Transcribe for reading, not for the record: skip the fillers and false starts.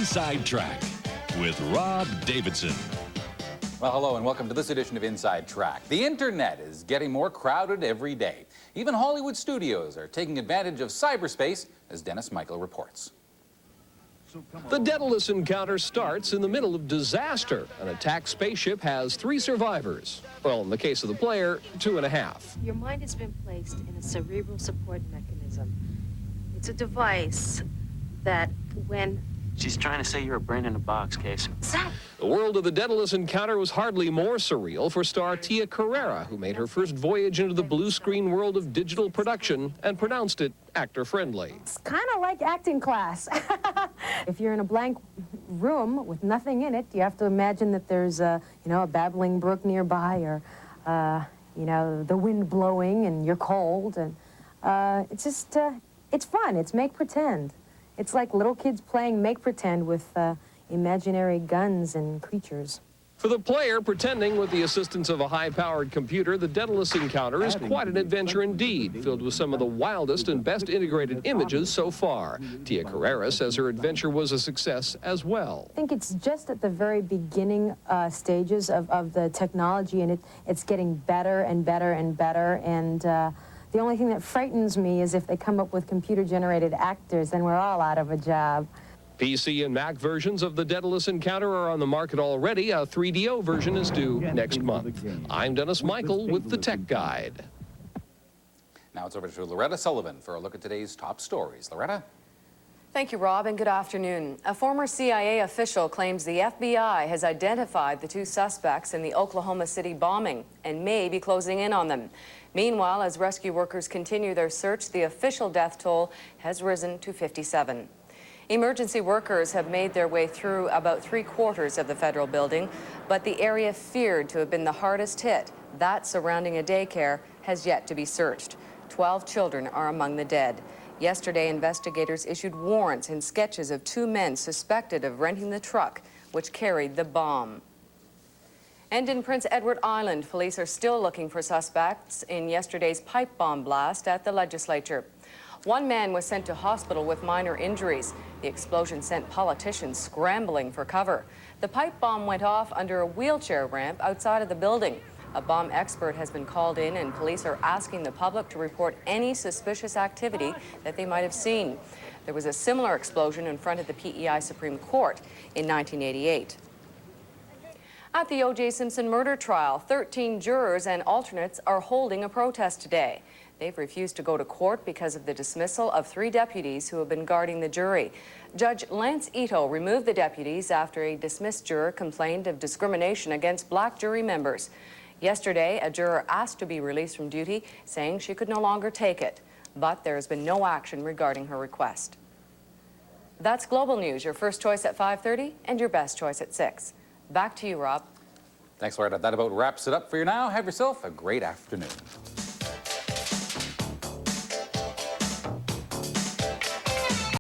Inside Track with Rob Davidson. Well, hello and welcome to this edition of Inside Track. The internet is getting more crowded every day. Even Hollywood studios are taking advantage of cyberspace, as Dennis Michael reports. The Daedalus encounter starts in the middle of disaster. An attacked spaceship has 3 survivors. Well, in the case of the player, 2.5. Your mind has been placed in a cerebral support mechanism. It's a device that when... She's trying to say you're a brain in a box, Case. The world of the Daedalus encounter was hardly more surreal for star Tia Carrera, who made her first voyage into the blue screen world of digital production and pronounced it actor-friendly. It's kind of like acting class. If you're in a blank room with nothing in it, you have to imagine that there's a babbling brook nearby, or the wind blowing and you're cold, and it's just it's fun. It's make pretend. It's like little kids playing make pretend with imaginary guns and creatures. For the player, pretending with the assistance of a high-powered computer, the Daedalus encounter is quite an adventure indeed, filled with some of the wildest and best integrated images so far. Tia Carrera says her adventure was a success as well. I think it's just at the very beginning stages of the technology, and it's getting better and better and better, and the only thing that frightens me is if they come up with computer-generated actors, then we're all out of a job. PC and Mac versions of the Daedalus encounter are on the market already. A 3DO version is due next month. I'm Dennis Michael with the Tech Guide. Now it's over to Lorretta Sullivan for a look at today's top stories. Loretta? Thank you, Rob, and good afternoon. A former CIA official claims the FBI has identified the 2 suspects in the Oklahoma City bombing and may be closing in on them. Meanwhile, as rescue workers continue their search, the official death toll has risen to 57. Emergency workers have made their way through about 3/4 of the federal building, but the area feared to have been the hardest hit, that surrounding a daycare, has yet to be searched. 12 children are among the dead. Yesterday, investigators issued warrants and sketches of 2 men suspected of renting the truck which carried the bomb. And in Prince Edward Island, police are still looking for suspects in yesterday's pipe bomb blast at the legislature. 1 man was sent to hospital with minor injuries. The explosion sent politicians scrambling for cover. The pipe bomb went off under a wheelchair ramp outside of the building. A bomb expert has been called in, and police are asking the public to report any suspicious activity that they might have seen. There was a similar explosion in front of the PEI Supreme Court in 1988. At the O.J. Simpson murder trial, 13 jurors and alternates are holding a protest today. They've refused to go to court because of the dismissal of 3 deputies who have been guarding the jury. Judge Lance Ito removed the deputies after a dismissed juror complained of discrimination against black jury members. Yesterday, a juror asked to be released from duty, saying she could no longer take it. But there has been no action regarding her request. That's Global News, your first choice at 5:30 and your best choice at 6. Back to you, Rob. Thanks, Loretta. That about wraps it up for you now. Have yourself a great afternoon.